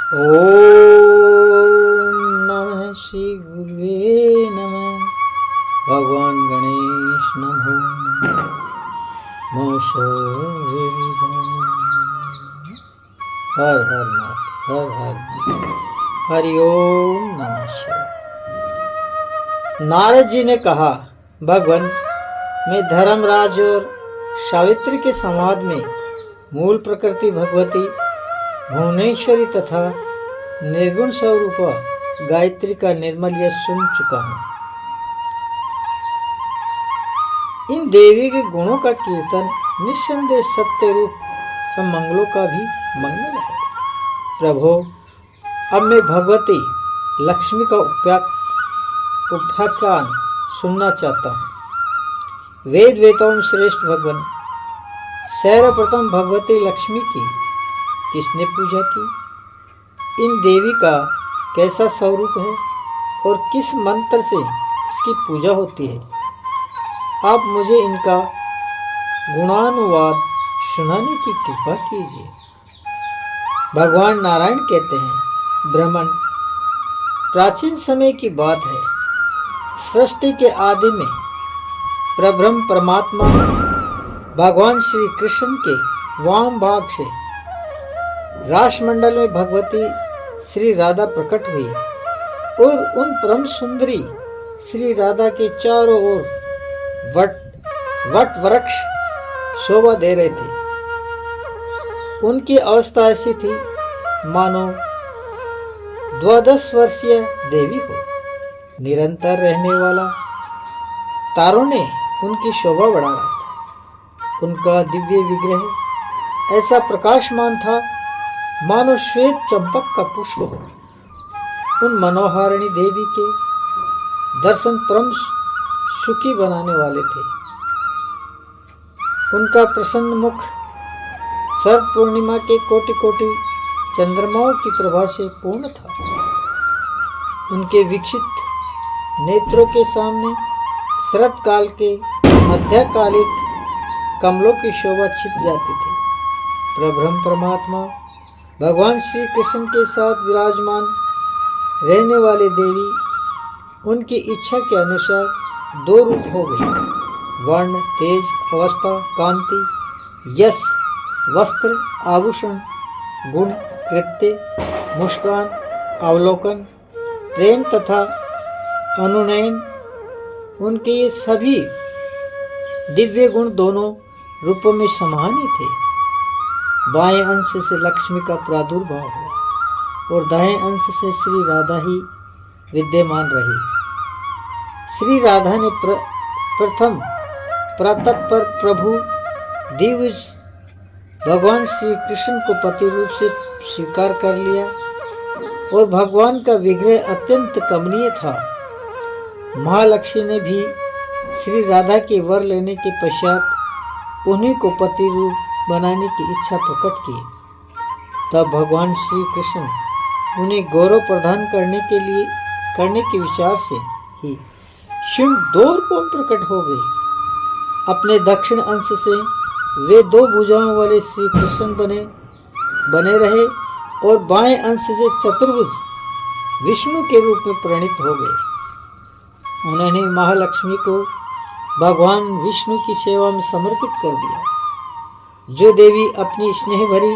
ओम नमः श्री गुरुवे नमः। भगवान गणेश नमो नमः। हर हर महादेव, हर हर महादेव। हरि ओम नमः शिवाय। नारद जी ने कहा, भगवान, मैं धर्मराज और सावित्री के संवाद में मूल प्रकृति भगवती भुवनेश्वरी तथा निर्गुण स्वरूप गायत्री का निर्मल यश सुन चुका हूँ। इन देवी के गुणों का कीर्तन निस्संदेह सत्य रूप और मंगलों का भी मंगल है। प्रभो, अब मैं भगवती लक्ष्मी का उपाख्यान सुनना चाहता हूँ। वेद वेताओं में श्रेष्ठ भगवान, सर्वप्रथम भगवती लक्ष्मी की किसने पूजा की? इन देवी का कैसा स्वरूप है और किस मंत्र से इसकी पूजा होती है? आप मुझे इनका गुणानुवाद सुनाने की कृपा कीजिए। भगवान नारायण कहते हैं, ब्रह्मन, प्राचीन समय की बात है। सृष्टि के आदि में प्रब्रह्म परमात्मा भगवान श्री कृष्ण के वाम भाग से रासमंडल में भगवती श्री राधा प्रकट हुई और उन परम सुंदरी श्री राधा के चारों ओर वट वृक्ष शोभा दे रहे थे। उनकी अवस्था ऐसी थी मानो 12 वर्षीय देवी हो। निरंतर रहने वाला तारों ने उनकी शोभा बढ़ा रहा था। उनका दिव्य विग्रह ऐसा प्रकाशमान था मानो श्वेत चंपक का पुष्प हो। उन मनोहारिणी देवी के दर्शन परम सुखी बनाने वाले थे। उनका प्रसन्न मुख शरद पूर्णिमा के कोटि कोटि चंद्रमाओं की प्रभा से पूर्ण था। उनके विकसित नेत्रों के सामने शरद काल के मध्यकालिक कमलों की शोभा छिप जाती थी। प्रब्रह्म परमात्मा भगवान श्री कृष्ण के साथ विराजमान रहने वाले देवी उनकी इच्छा के अनुसार 2 रूप हो गए। वर्ण, तेज, अवस्था, कांति, यश, वस्त्र, आभूषण, गुण, कृत्य, मुस्कान, अवलोकन, प्रेम तथा अनुनयन, उनके ये सभी दिव्य गुण दोनों रूपों में समान ही थे। बाएं अंश से लक्ष्मी का प्रादुर्भाव हुआ और दाएं अंश से श्री राधा ही विद्यमान रही। श्री राधा ने प्रथम परात्पर प्रभु दिव्य भगवान श्री कृष्ण को पति रूप से स्वीकार कर लिया और भगवान का विग्रह अत्यंत कमनीय था। महालक्ष्मी ने भी श्री राधा के वर लेने के पश्चात उन्हीं को पति रूप बनाने की इच्छा प्रकट की। तब भगवान श्री कृष्ण उन्हें गौरव प्रदान करने के विचार से ही शिव 2 रूपों में प्रकट हो गए। अपने दक्षिण अंश से वे 2 भुजाओं वाले श्री कृष्ण बने रहे और बाएं अंश से चतुर्भुज विष्णु के रूप में परिणित हो गए। उन्होंने महालक्ष्मी को भगवान विष्णु की सेवा में समर्पित कर दिया। जो देवी अपनी स्नेह भरी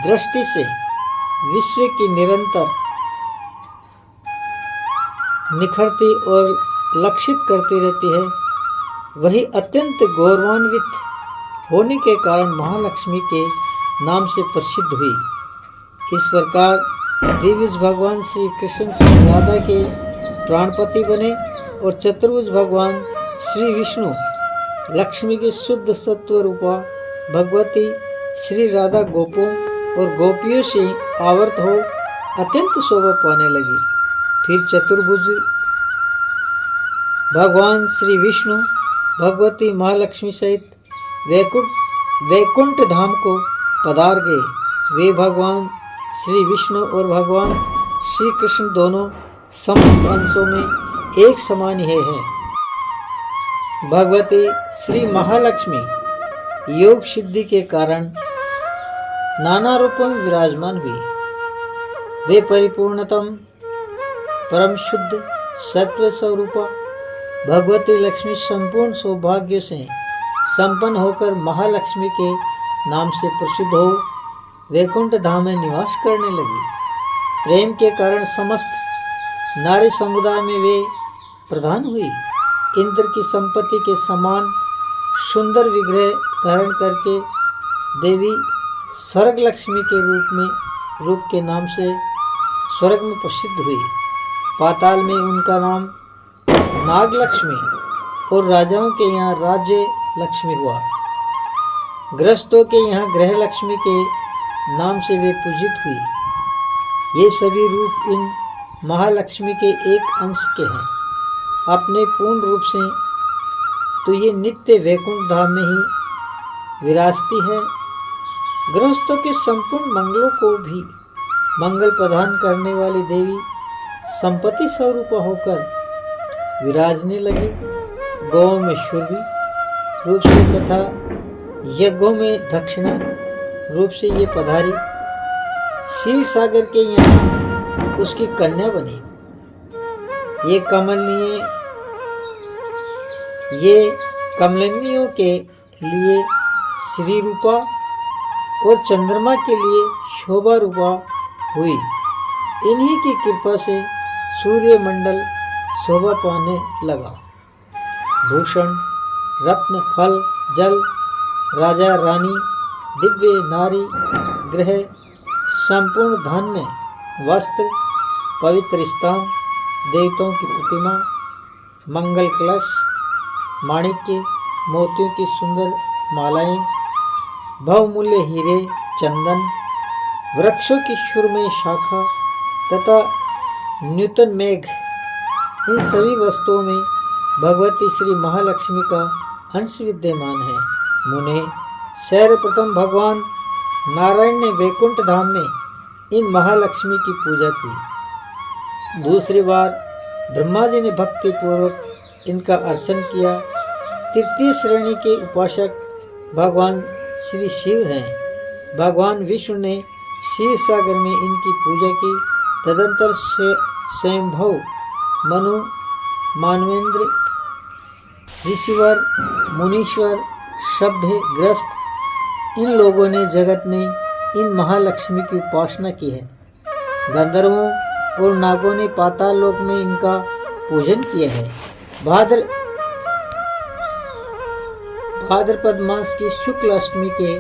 दृष्टि से विश्व की निरंतर निखरती और लक्षित करती रहती है, वही अत्यंत गौरवान्वित होने के कारण महालक्ष्मी के नाम से प्रसिद्ध हुई। इस प्रकार दिव्य भगवान श्री कृष्ण श्री राधा के प्राणपति बने और चतुर्भुज भगवान श्री विष्णु लक्ष्मी के शुद्ध सत्व रूपा भगवती श्री राधा गोपों और गोपियों से आवर्त हो अत्यंत शोभा पाने लगी। फिर चतुर्भुज भगवान श्री विष्णु भगवती महालक्ष्मी सहित वैकुंठ धाम को पधार गए। वे भगवान श्री विष्णु और भगवान श्री कृष्ण दोनों समस्त अंशों में एक समान ही है। भगवती श्री महालक्ष्मी योग सिद्धि के कारण नाना रूपों में विराजमान हुई। वे परिपूर्णतम परम शुद्ध सत्व स्वरूपा भगवती लक्ष्मी संपूर्ण सौभाग्य से संपन्न होकर महालक्ष्मी के नाम से प्रसिद्ध हो वैकुंठ धाम में निवास करने लगी। प्रेम के कारण समस्त नारी समुदाय में वे प्रधान हुई। इंद्र की संपत्ति के समान सुंदर विग्रह धारण करके देवी स्वर्ग लक्ष्मी के रूप के नाम से स्वर्ग में प्रसिद्ध हुई। पाताल में उनका नाम नाग लक्ष्मी और राजाओं के यहाँ राज्य लक्ष्मी हुआ। गृहस्थों के यहाँ ग्रह लक्ष्मी के नाम से वे पूजित हुई। ये सभी रूप इन महालक्ष्मी के एक अंश के हैं। अपने पूर्ण रूप से तो ये नित्य वैकुंठ धाम में ही विराजती है। गृहस्थों के संपूर्ण मंगलों को भी मंगल प्रदान करने वाली देवी संपत्ति स्वरूप होकर विराजने लगी। गौ में शूरवी रूप से तथा यज्ञों में दक्षिणा रूप से ये पधारी। क्षीर सागर के यहाँ उसकी कन्या बनी। ये कमलिनियों के लिए श्री रूपा और चंद्रमा के लिए शोभा रूपा हुई। इन्हीं की कृपा से सूर्य मंडल शोभा पाने लगा। भूषण, रत्न, फल, जल, राजा रानी, दिव्य नारी, ग्रह, संपूर्ण धान्य, वस्त्र, पवित्र स्थान, देवताओं की प्रतिमा, मंगल कलश, माणिक्य, मोतियों की सुंदर मालाएं, बहुमूल्य हीरे, चंदन, वृक्षों की सुरमई शाखा तथा नूतन मेघ, इन सभी वस्तुओं में भगवती श्री महालक्ष्मी का अंश विद्यमान है। मुने, सर्वप्रथम भगवान नारायण ने वैकुंठ धाम में इन महालक्ष्मी की पूजा की। दूसरी बार ब्रह्मा जी ने भक्ति पूर्वक इनका अर्चन किया। तृतीय श्रेणी के उपासक भगवान श्री शिव हैं। भगवान विष्णु ने क्षीर सागर में इनकी पूजा की। तदंतर स्वयंभव, मनु, मानवेंद्र, ऋषिवर, मुनीश्वर, सभ्य, ग्रस्त, इन लोगों ने जगत में इन महालक्ष्मी की उपासना की है। गंधर्वों और नागों ने पाताल लोक में इनका पूजन किया है। भाद्रपद मास की शुक्ल अष्टमी के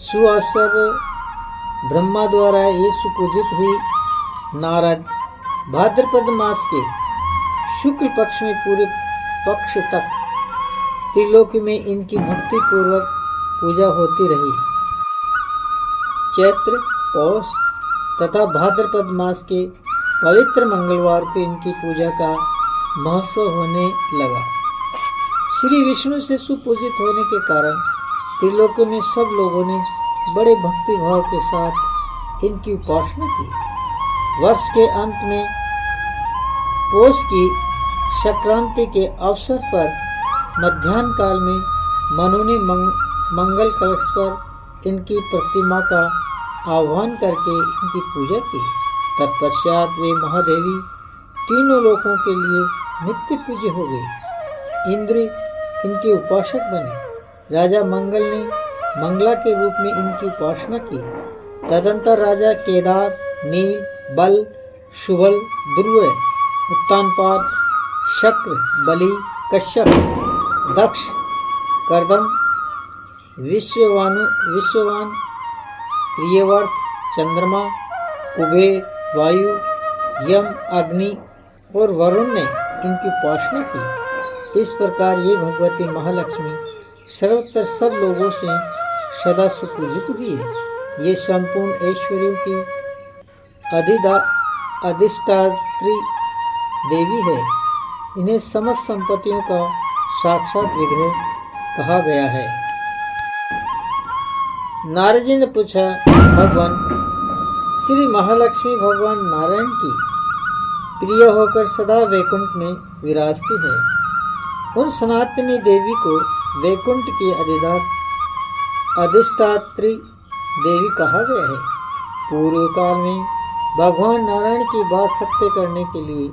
सुअवसर ब्रह्मा द्वारा ये सुपूजित हुई। नारद भाद्रपद मास के शुक्ल पक्ष में पूरे पक्ष तक त्रिलोकी में इनकी भक्ति पूर्वक पूजा होती रही। चैत्र, पौष तथा भाद्रपद मास के पवित्र मंगलवार को इनकी पूजा का महोत्सव होने लगा। श्री विष्णु से सुपूजित होने के कारण त्रिलोकी में सब लोगों ने बड़े भक्ति भाव के साथ इनकी उपासना की। वर्ष के अंत में पौष की संक्रांति के अवसर पर मध्याह्न काल में मनु ने मंगल कलश पर इनकी प्रतिमा का आह्वान करके इनकी पूजा की। तत्पश्चात वे महादेवी तीनों लोकों के लिए नित्य पूज्य हो गई। इंद्र इनके उपासक बने। राजा मंगल ने मंगला के रूप में इनकी उपासना की। तदंतर राजा केदार, नील, बल, शुबल, ध्रुव, उत्तानपाद, शक्र, बलि, कश्यप, दक्ष, कर्दम, विश्ववान, प्रियवर्त, चंद्रमा, कुबेर, वायु, यम, अग्नि और वरुण ने इनकी उपासना की। इस प्रकार ये भगवती महालक्ष्मी सर्वत्र सब लोगों से सदा सुपूजित हुई है। ये संपूर्ण ऐश्वर्यों की अधिष्ठात्री देवी है। इन्हें समस्त संपत्तियों का साक्षात विग्रह कहा गया है। नारद जी ने पूछा, भगवान श्री महालक्ष्मी भगवान नारायण की प्रिय होकर सदा वैकुंठ में विराजती है। उन सनातनी देवी को वैकुंठ की अधिष्ठात्री देवी कहा गया है। पूर्व काल में भगवान नारायण की बात सत्य करने के लिए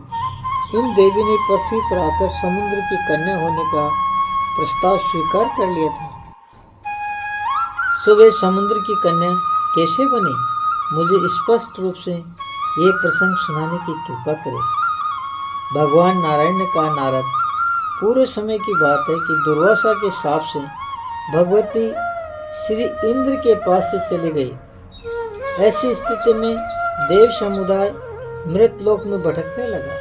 इन देवी ने पृथ्वी पर आकर समुद्र की कन्या होने का प्रस्ताव स्वीकार कर लिया था। सो वे समुद्र की कन्या कैसे बनी, मुझे स्पष्ट रूप से ये प्रसंग सुनाने की कृपा करें। भगवान नारायण ने कहा, नारद, पूरे समय की बात है कि दुर्वासा के शाप से भगवती श्री इंद्र के पास से चली गई। ऐसी स्थिति में देव समुदाय मृतलोक में भटकने लगा।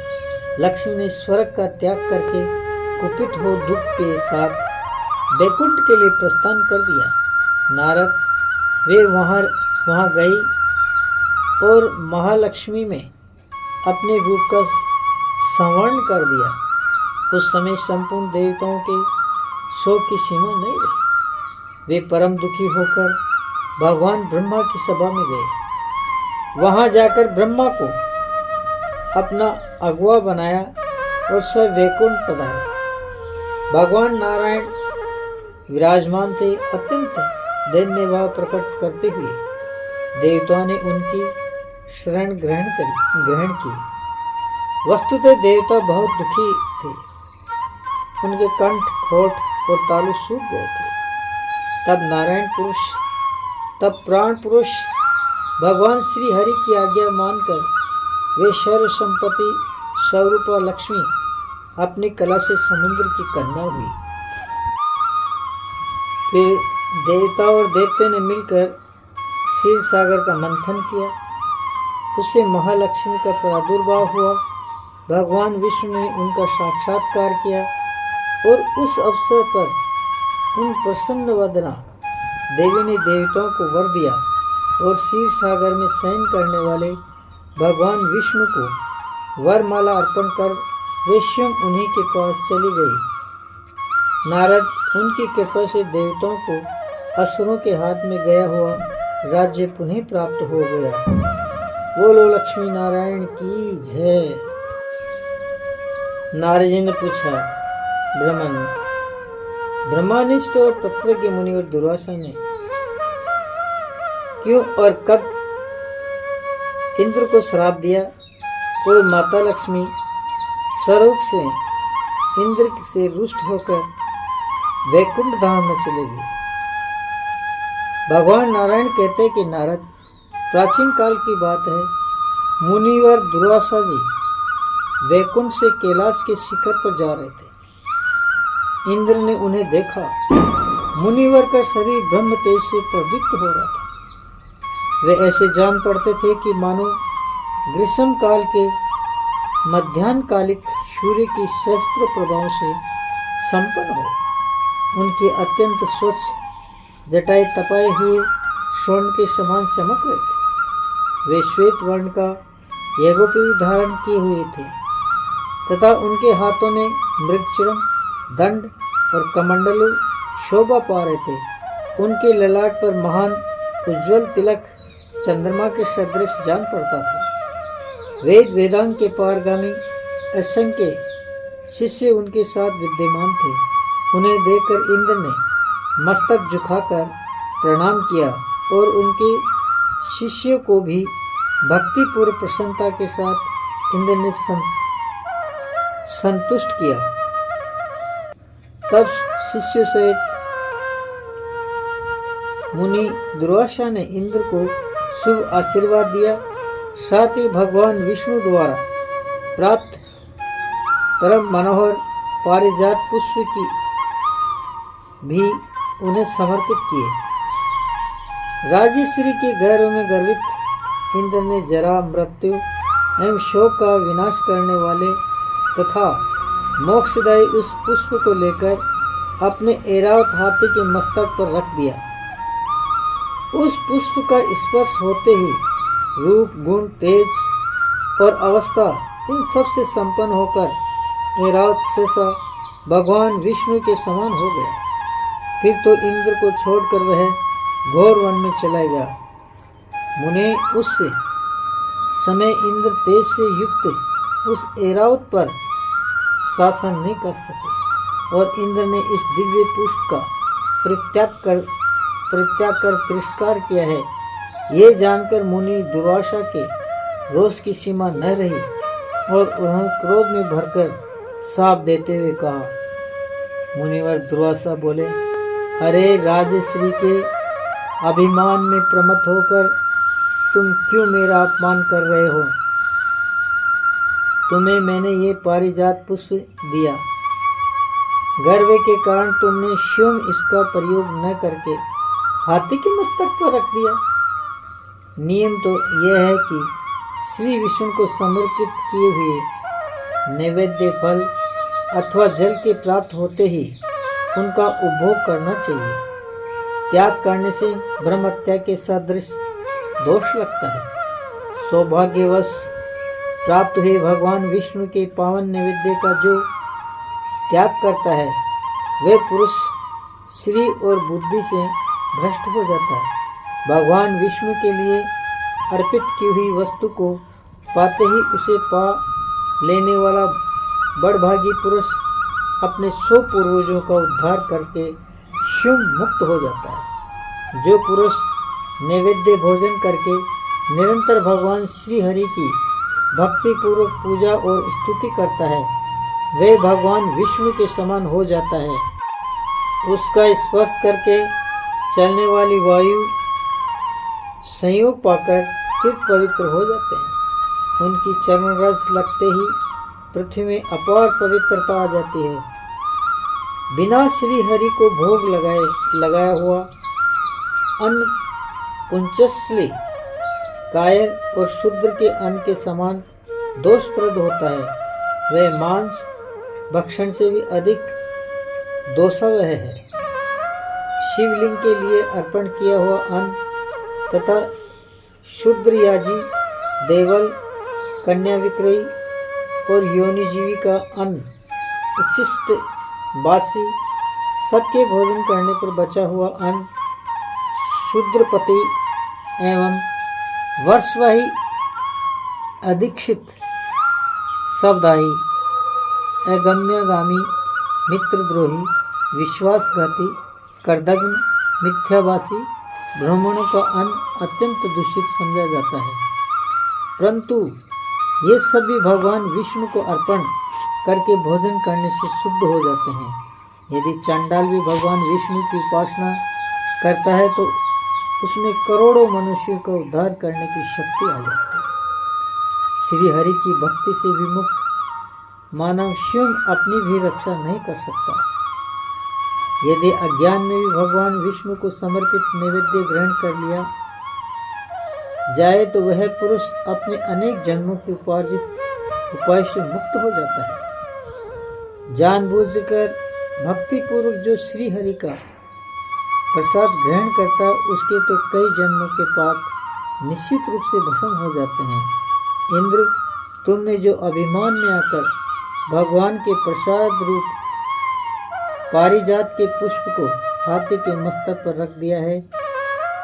लक्ष्मी ने स्वर्ग का त्याग करके कुपित हो दुख के साथ वैकुंठ के लिए प्रस्थान कर दिया। नारद, वे वहाँ गई और महालक्ष्मी में अपने रूप का संवरण कर दिया। उस समय संपूर्ण देवताओं के शोक की सीमा नहीं रही। वे परम दुखी होकर भगवान ब्रह्मा की सभा में गए। वहां जाकर ब्रह्मा को अपना अगुआ बनाया और सब वैकुंठ पधारे। भगवान नारायण विराजमान थे। अत्यंत दैन्य भाव प्रकट करते हुए देवताओं ने उनकी शरण ग्रहण की। वस्तुतः देवता बहुत दुखी थे। उनके कंठ, होठ और तालु सूख गए थे। तब प्राण पुरुष भगवान श्री हरि की आज्ञा मानकर वे सर्व संपत्ति स्वरूपा लक्ष्मी अपनी कला से समुद्र की कन्या हुई। फिर देवता और दैत्य ने मिलकर क्षीर सागर का मंथन किया। उससे महालक्ष्मी का प्रादुर्भाव हुआ। भगवान विष्णु ने उनका साक्षात्कार किया और उस अवसर पर उन प्रसन्न वदना देवी ने देवताओं को वर दिया और क्षीर सागर में शयन करने वाले भगवान विष्णु को वरमाला अर्पण कर वे स्वयं उन्हीं के पास चली गई। नारद, उनकी कृपा से देवताओं को असुरों के हाथ में गया हुआ राज्य पुनः प्राप्त हो गया। बोलो लक्ष्मी नारायण की जय। नारद जी ने पूछा, ब्रह्मनिष्ठ और तत्वज्ञ मुनिवर दुर्वासा ने क्यों और कब इंद्र को श्राप दिया और माता लक्ष्मी स्वरूप से इंद्र से रुष्ट होकर वैकुंठ धाम में चले गए। भगवान नारायण कहते कि नारद, प्राचीन काल की बात है, मुनिवर दुर्वासा जी वैकुंठ से कैलाश के शिखर पर जा रहे थे। इंद्र ने उन्हें देखा। मुनिवर का शरीर ब्रह्म तेज से प्रदीप्त हो रहा था। वे ऐसे जान पड़ते थे कि मानो ग्रीष्म काल के मध्याह्नकालिक सूर्य की शस्त्र प्रभाव से संपन्न हो। उनकी अत्यंत स्वच्छ जटाएं तपाए हुए स्वर्ण के समान चमक रहे थे। वे श्वेत वर्ण का यज्ञोपवीत धारण किए हुए थे तथा उनके हाथों में मृगचर्म, दंड और कमंडलु शोभा पा रहे थे। उनके ललाट पर महान उज्ज्वल तिलक चंद्रमा के सदृश जान पड़ता था। वेदांग के पारगामी असंख्य शिष्य उनके साथ विद्यमान थे। उन्हें देखकर इंद्र ने मस्तक झुकाकर प्रणाम किया और उनके शिष्यों को भी भक्तिपूर्व प्रसन्नता के साथ इंद्र ने संतुष्ट किया। तब शिष्य सहित मुनि दुर्वासा ने इंद्र को शुभ आशीर्वाद दिया। साथ ही भगवान विष्णु द्वारा प्राप्त परम मनोहर पारिजात पुष्प की भी उन्हें समर्पित किए। राजश्री के गैरों में गर्वित इंद्र ने जरा, मृत्यु एवं शोक का विनाश करने वाले तथा मोक्षदायी उस पुष्प को लेकर अपने ऐरावत हाथी के मस्तक पर रख दिया। उस पुष्प का स्पर्श होते ही रूप, गुण, तेज और अवस्था इन सब से संपन्न होकर ऐरावत शेषा भगवान विष्णु के समान हो गया। फिर तो इंद्र को छोड़कर वह घोर वन में चला गया। मुने उस समय इंद्र तेज से युक्त उस ऐरावत पर शासन नहीं कर सके और इंद्र ने इस दिव्य पुष्प का परित्याग कर तिरस्कार किया है। ये जानकर मुनि दुर्वासा के रोष की सीमा न रही और उन्होंने क्रोध में भरकर साप देते हुए कहा। मुनिवर दुर्वासा बोले, अरे राजश्री के अभिमान में प्रमत्त होकर तुम क्यों मेरा अपमान कर रहे हो? तुम्हें मैंने ये पारिजात पुष्प दिया, गर्व के कारण तुमने स्वयं इसका प्रयोग न करके हाथी के मस्तक पर रख दिया। नियम तो यह है कि श्री विष्णु को समर्पित किए हुए नैवेद्य फल अथवा जल के प्राप्त होते ही उनका उपभोग करना चाहिए। त्याग करने से ब्रह्म हत्या के सदृश दोष लगता है। सौभाग्यवश प्राप्त हुए भगवान विष्णु के पावन नैवेद्य का जो त्याग करता है वह पुरुष श्री और बुद्धि से भ्रष्ट हो जाता है। भगवान विष्णु के लिए अर्पित की हुई वस्तु को पाते ही उसे पा लेने वाला बड़भागी पुरुष अपने 100 पूर्वजों का उद्धार करके स्वयं मुक्त हो जाता है। जो पुरुष नैवेद्य भोजन करके निरंतर भगवान श्री हरि की भक्ति पूर्वक पूजा और स्तुति करता है वह भगवान विष्णु के समान हो जाता है। उसका स्पर्श करके चलने वाली वायु संयोग पाकर तीर्थ पवित्र हो जाते हैं। उनकी चरण रस लगते ही पृथ्वी में अपार पवित्रता आ जाती है। बिना श्री हरि को भोग लगाया हुआ अन्न पुंचस्ली कायर और शूद्र के अन्न के समान दोषप्रद होता है। वह मांस भक्षण से भी अधिक दोषावह है। शिवलिंग के लिए अर्पण किया हुआ अन्न तथा शूद्र याजी, देवल, कन्या विक्रयी और योनिजीवी का अन्न उच्छिष्ट बासी सबके भोजन करने पर बचा हुआ अन्न शूद्रपति एवं वर्षवाही अधीक्षित शब्दाही अगम्यगामी मित्रद्रोही विश्वासघाती कर्दग्न मिथ्याभाषी ब्राह्मणों का अन्न अत्यंत दूषित समझा जाता है। परंतु ये सभी भगवान विष्णु को अर्पण करके भोजन करने से शुद्ध हो जाते हैं। यदि चांडाल भी भगवान विष्णु की उपासना करता है तो उसमें करोड़ों मनुष्यों का उद्धार करने की शक्ति आ जाती है। श्री हरि की भक्ति से विमुख मानव स्वयं अपनी भी रक्षा नहीं कर सकता। यदि अज्ञान में भी भगवान विष्णु को समर्पित नैवेद्य ग्रहण कर लिया जाए तो वह पुरुष अपने अनेक जन्मों के उपार्जित उपाय से मुक्त हो जाता है। जानबूझकर भक्तिपूर्वक जो श्री हरि का प्रसाद ग्रहण करता है उसके तो कई जन्मों के पाप निश्चित रूप से भस्म हो जाते हैं। इंद्र, तुमने जो अभिमान में आकर भगवान के प्रसाद रूप पारिजात के पुष्प को हाथी के मस्तक पर रख दिया है,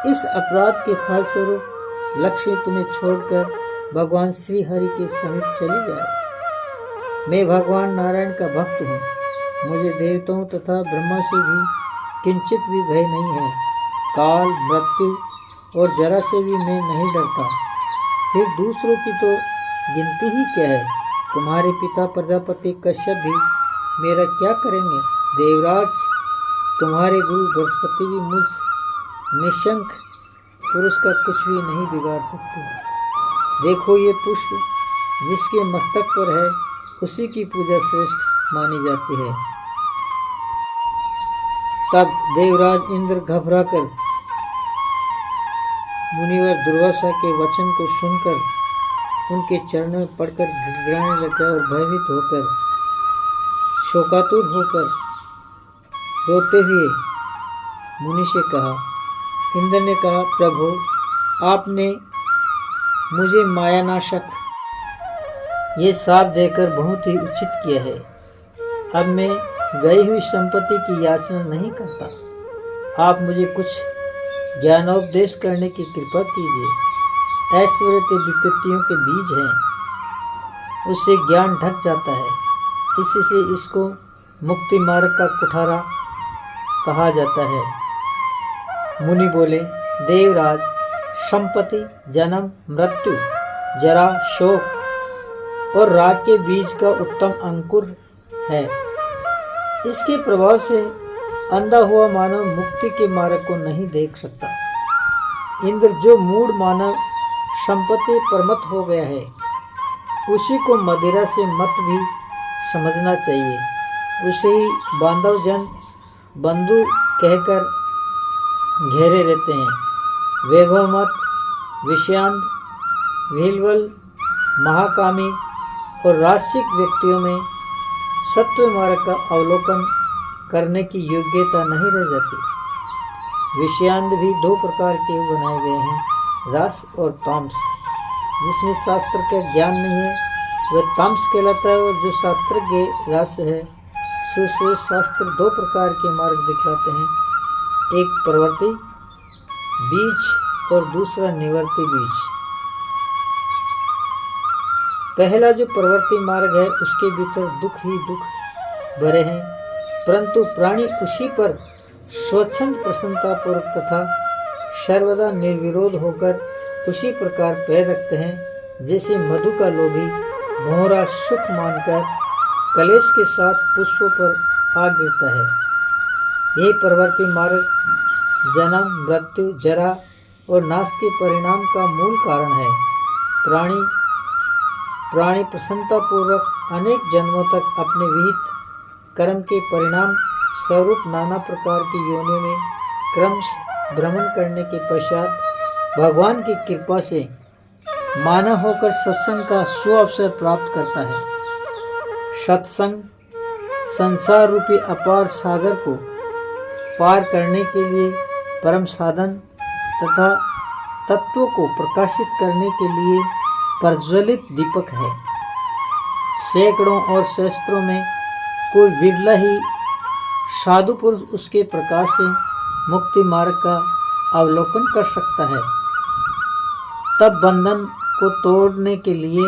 इस अपराध के फलस्वरूप लक्ष्मी तुम्हें छोड़कर भगवान श्री हरि के समीप चली जाए। मैं भगवान नारायण का भक्त हूँ। मुझे देवताओं तथा ब्रह्मा से भी किंचित भी भय नहीं है। काल, मृत्यु और जरा से भी मैं नहीं डरता। फिर दूसरों की तो गिनती ही क्या है। तुम्हारे पिता प्रजापति कश्यप भी मेरा क्या करेंगे? देवराज, तुम्हारे गुरु बृहस्पति भी मुझ निशंक पुरुष का कुछ भी नहीं बिगाड़ सकते। देखो, ये पुष्प जिसके मस्तक पर है उसी की पूजा श्रेष्ठ मानी जाती है। तब देवराज इंद्र घबराकर मुनिवर दुर्वासा के वचन को सुनकर उनके चरणों में पड़कर गिड़गिड़ाने लगा और भयभीत होकर शोकातुर होकर रोते हुए मुनि से कहा। इंद्र ने कहा, प्रभु, आपने मुझे मायानाशक ये शाप देकर बहुत ही उचित किया है। अब मैं गई हुई संपत्ति की याचना नहीं करता। आप मुझे कुछ ज्ञानोपदेश करने की कृपा कीजिए। ऐश्वर्य तो विपत्तियों के बीज हैं, उससे ज्ञान ढक जाता है। इसी से इसको मुक्ति मार्ग का कुठारा कहा जाता है। मुनि बोले, देवराज, संपत्ति, जन्म, मृत्यु जरा, शोक और राग के बीज का उत्तम अंकुर है। इसके प्रभाव से अंधा हुआ मानव मुक्ति के मार्ग को नहीं देख सकता। इंद्र जो मूढ़ मानव संपत्ति परमत हो गया है, उसी को मदिरा से मत भी समझना चाहिए। उसे ही बांधवजन बंधु कहकर घेरे रहते हैं। वैभव मत, विषयांध, भीलवल, महाकामी और रासिक व्यक्तियों में सत्व मार्ग का अवलोकन करने की योग्यता नहीं रह जाती। विषयांध भी दो प्रकार के बनाए गए हैं, रास और तामस। जिसमें शास्त्र का ज्ञान नहीं है वह तामस कहलाता है, और जो शास्त्रज्ञ रास है सुश्रेय शास्त्र दो प्रकार के मार्ग दिखलाते हैं, एक प्रवर्ती बीज और दूसरा निवर्ती बीज। पहला जो प्रवर्ती मार्ग है उसके भीतर दुख ही दुख भरे हैं, परंतु प्राणी उसी पर स्वच्छंद प्रसन्नतापूर्वक तथा सर्वदा निर्विरोध होकर उसी प्रकार पैर रखते हैं, जैसे मधु का लोभी भौरा सुख मानकर कलेश के साथ पुष्पों पर आ गिरता है। यही प्रवर्ती मार्ग जन्म, मृत्यु, जरा और नाश के परिणाम का मूल कारण है। प्राणी प्रसन्नतापूर्वक अनेक जन्मों तक अपने विहित कर्म के परिणाम स्वरूप नाना प्रकार की योनियों में क्रमश भ्रमण करने के पश्चात भगवान की कृपा से मानव होकर सत्संग का सुअवसर प्राप्त करता है। सत्संग संसार रूपी अपार सागर को पार करने के लिए परम साधन तथा तत्वों को प्रकाशित करने के लिए प्रज्वलित दीपक है। सैकड़ों और सहस्त्रों में कोई विरला ही साधु पुरुष उसके प्रकाश से मुक्ति मार्ग का अवलोकन कर सकता है। तब बंधन को तोड़ने के लिए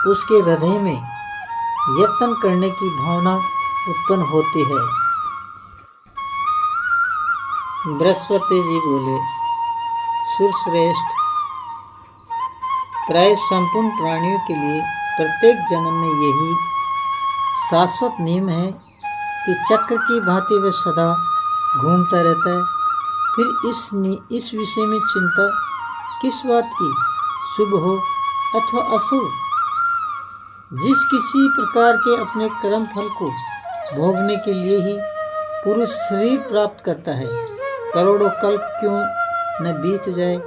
उसके हृदय में यत्न करने की भावना उत्पन्न होती है। बृहस्पति जी बोले, सुरश्रेष्ठ, प्राय संपूर्ण प्राणियों के लिए प्रत्येक जन्म में यही शाश्वत नियम है कि चक्र की भांति वह सदा घूमता रहता है। फिर इस विषय में चिंता किस बात की, शुभ हो अथवा अशुभ। जिस किसी प्रकार के अपने कर्म फल को भोगने के लिए ही पुरुष शरीर प्राप्त करता है, करोड़ों कल्प क्यों न बीत जाए,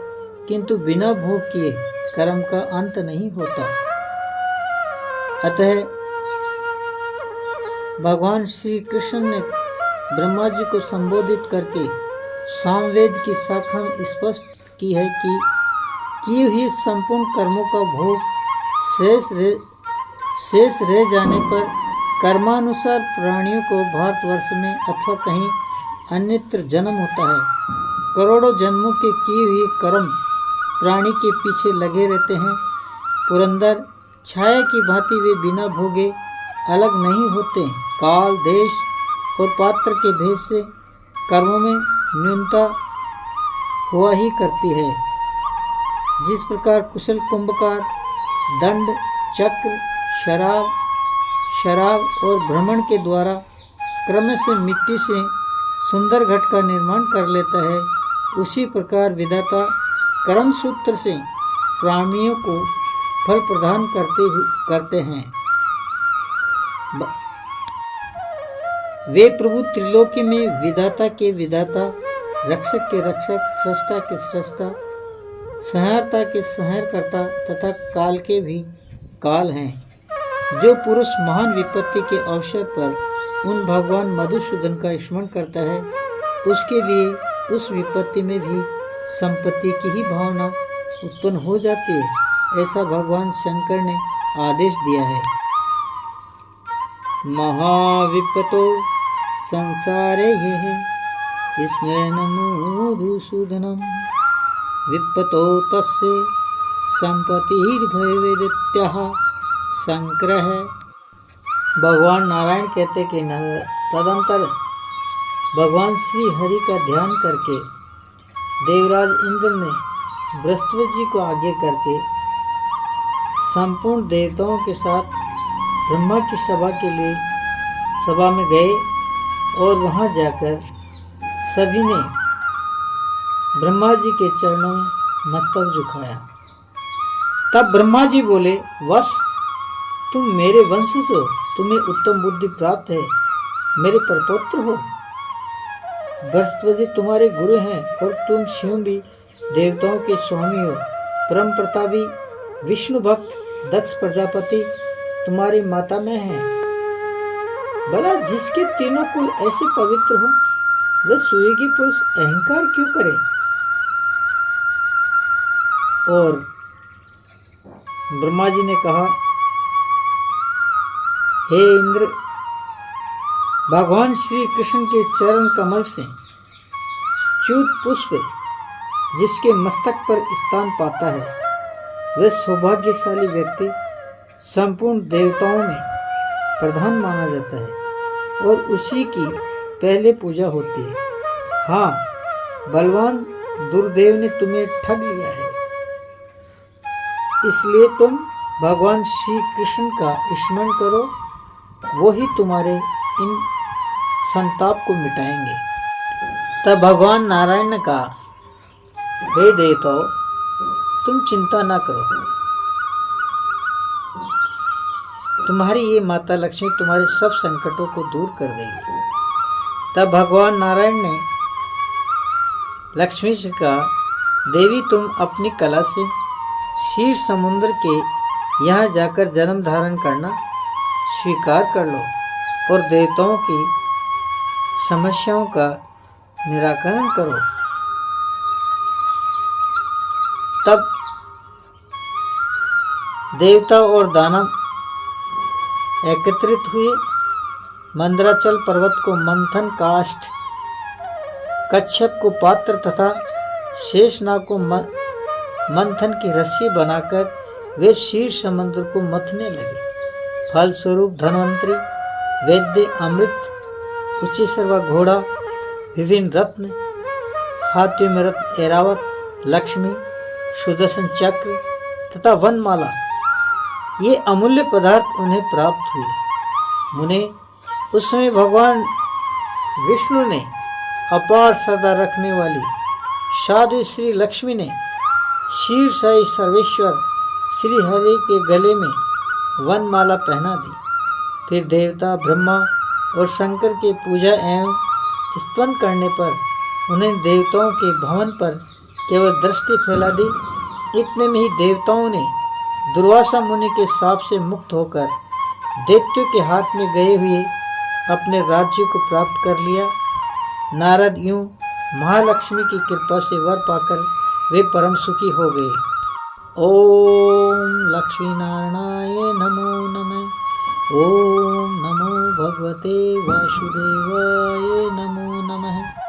किंतु बिना भोग किए कर्म का अंत नहीं होता। अतः भगवान श्री कृष्ण ने ब्रह्मा जी को संबोधित करके सामवेद की शाखा में स्पष्ट की है कि किए हुए संपूर्ण कर्मों का भोग शेष रह जाने पर कर्मानुसार प्राणियों को भारतवर्ष में अथवा कहीं अन्यत्र जन्म होता है। करोड़ों जन्मों के किए हुए कर्म प्राणी के पीछे लगे रहते हैं। पुरंदर छाया की भांति वे बिना भोगे अलग नहीं होते। काल, देश और पात्र के भेद से कर्मों में न्यूनता हुआ ही करती है। जिस प्रकार कुशल कुंभकार दंड, चक्र, शराब और भ्रमण के द्वारा क्रम से मिट्टी से सुंदर घट का निर्माण कर लेता है, उसी प्रकार विधाता कर्म सूत्र से प्राणियों को फल प्रदान करते हैं। वे प्रभु त्रिलोकी में विधाता के विधाता, रक्षक के रक्षक, सृष्टा के सृष्टा, संहारता के संहारकर्ता तथा काल के भी काल हैं। जो पुरुष महान विपत्ति के अवसर पर उन भगवान मधुसूदन का स्मरण करता है, उसके लिए उस विपत्ति में भी संपत्ति की ही भावना उत्पन्न हो जाती है। ऐसा भगवान शंकर ने आदेश दिया है। महाविपतो संसारे ये स्मरणं मधुसूदनम विपतो तस्य संपत्तिर्भवेदित्यः संक्रह। भगवान नारायण कहते कि तदंतर भगवान श्री हरि का ध्यान करके देवराज इंद्र ने बृहस्पति जी को आगे करके संपूर्ण देवताओं के साथ ब्रह्मा की सभा में गए और वहां जाकर सभी ने ब्रह्मा जी के चरणों में मस्तक झुकाया। तब ब्रह्मा जी बोले, वत्स, तुम मेरे वंशज हो, तुम्हें उत्तम बुद्धि प्राप्त है, मेरे परपौत्र हो। बृहस्पति तुम्हारे गुरु हैं और तुम स्वयं भी देवताओं के स्वामी हो। परम प्रतापी विष्णु भक्त दक्ष प्रजापति तुम्हारी माता में है। भला जिसके तीनों कुल ऐसे पवित्र हो, वह सुयोगी पुरुष अहंकार क्यों करे? और ब्रह्मा जी ने कहा, हे इंद्र, भगवान श्री कृष्ण के चरण कमल से च्यूत पुष्प जिसके मस्तक पर स्थान पाता है, वह सौभाग्यशाली व्यक्ति संपूर्ण देवताओं में प्रधान माना जाता है और उसी की पहले पूजा होती है। हाँ, बलवान दुर्देव ने तुम्हें ठग लिया है, इसलिए तुम भगवान श्री कृष्ण का स्मरण करो, वो ही तुम्हारे इन संताप को मिटाएंगे। तब भगवान नारायण ने कहा, हे देवताओं, तुम चिंता ना करो, तुम्हारी ये माता लक्ष्मी तुम्हारे सब संकटों को दूर कर देगी। तब भगवान नारायण ने लक्ष्मी से कहा, देवी, तुम अपनी कला से क्षीर समुद्र के यहाँ जाकर जन्म धारण करना स्वीकार कर लो और देवताओं की समस्याओं का निराकरण करो। तब देवता और दानव एकत्रित हुए, मंदराचल पर्वत को मंथन काष्ठ, कच्छप को पात्र तथा शेषनाग को मंथन की रस्सी बनाकर वे क्षीर समुद्र को मथने लगे। फलस्वरूप धन्वंतरी, वैद्य, अमृत, उच्चैश्रवा घोड़ा, विभिन्न रत्न, हाथियों में रत्न ऐरावत, लक्ष्मी, सुदर्शन चक्र तथा वनमाला, ये अमूल्य पदार्थ उन्हें प्राप्त हुए। मुने, उस समय भगवान विष्णु ने अपार श्रद्धा रखने वाली साध्वी श्री लक्ष्मी ने क्षीर साई सर्वेश्वर श्री हरि के गले में वनमाला पहना दी। फिर देवता ब्रह्मा और शंकर के पूजा एवं स्तवन करने पर उन्हें देवताओं के भवन पर केवल दृष्टि फैला दी। इतने में ही देवताओं ने दुर्वासा मुनि के शाप से मुक्त होकर दैत्यों के हाथ में गए हुए अपने राज्य को प्राप्त कर लिया। नारद यूं महालक्ष्मी की कृपा से वर पाकर वे परम सुखी हो गए। ओम लक्ष्मी नारायणाय नमो नमः। ओम नमो भगवते वासुदेवाय नमो नमः।